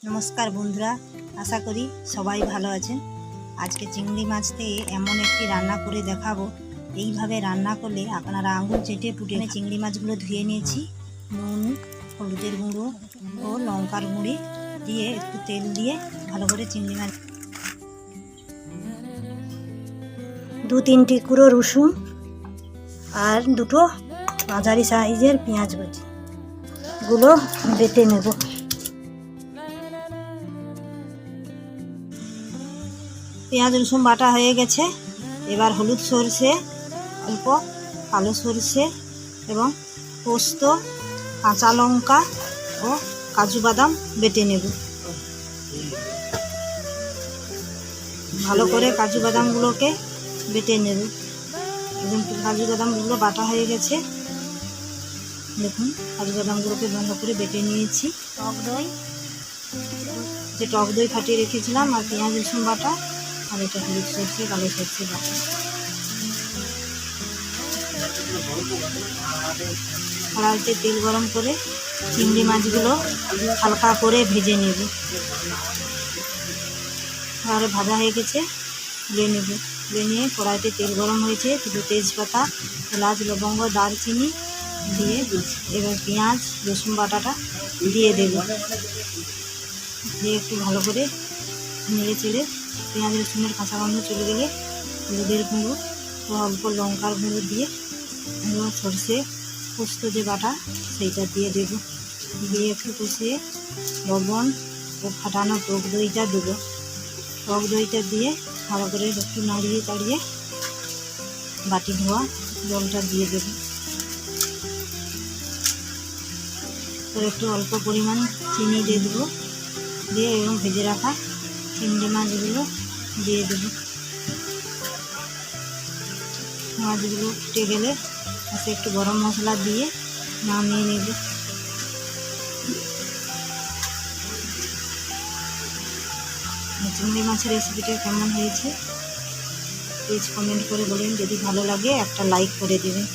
নমস্কার বন্ধুরা, আশা করি সবাই ভালো আছেন। আজকে চিংড়ি মাছ দিয়ে এমন একটি রান্না করে দেখাবো। এইভাবে রান্না করলে আপনারা আঙুল চেটে পুটে চিংড়ি মাছগুলো ধুয়ে নিয়েছি। নুন, হলুদের গুঁড়ো ও লঙ্কার গুঁড়ি দিয়ে একটু তেল দিয়ে ভালো করে চিংড়ি মাছ, 2-3টি কুঁড়ো রসুন আর দুটো মাঝারি সাইজের পেঁয়াজ গুলো বেটে নেব। পেঁয়াজ রসুন বাটা হয়ে গেছে। এবার হলুদ সরষে, অল্প কালো সরষে এবং পোস্ত, কাঁচা লঙ্কা ও কাজু বাদাম বেটে নেব। ভালো করে কাজু বাদামগুলোকে বেটে নেব। কাজু বাদামগুলো বাটা হয়ে গেছে। দেখুন, কাজু বাদামগুলোকে ভালো করে বেটে নিয়েছি। টক দই ফাটিয়ে রেখেছিলাম, আর পেঁয়াজ রসুন বাটা, আর এটা হলুদ সরষে, কালো সরষে বাটা। কড়াইতে তেল গরম করে চিংড়ি মাছগুলো হালকা করে ভেজে নেব। আর ভাজা হয়ে গেছে, তুলে নেব। তুলে নিয়ে কড়াইতে তেল গরম হয়েছে, দুটো তেজপাতা, এলাচ, লবঙ্গ, দারচিনি দিয়ে এবার পেঁয়াজ রসুন বাটাটা দিয়ে দেব। দিয়ে একটু ভালো করে নেড়ে চেড়ে পেঁয়াজ রসুনের কাঁচা গন্ধ চলে গেলে হলুদের গুঁড়ো ও অল্প লঙ্কার গুঁড়ো দিয়ে সরষে পোস্ত যে বাটা সেইটা দিয়ে দেব। দিয়ে একটু কষিয়ে লবণ ও ফাটানো টক দইটা দেবো। টক দইটা দিয়ে ভালো করে একটু নাড়িয়ে চাড়িয়ে বাটি ধোয়া জলটা দিয়ে দেব। তো একটু অল্প পরিমাণ চিনি দিয়ে দেবো। দিয়ে এবং ভেজে রাখা চিংড়ি মাছগুলো দিয়ে দেবো। মাছগুলো ফুটে গেলে তাতে একটু গরম মশলা দিয়ে নামিয়ে নেব। চিংড়ি মাছের রেসিপিটা কেমন হয়েছে প্লিজ কমেন্ট করে বলুন। যদি ভালো লাগে একটা লাইক করে দেবেন।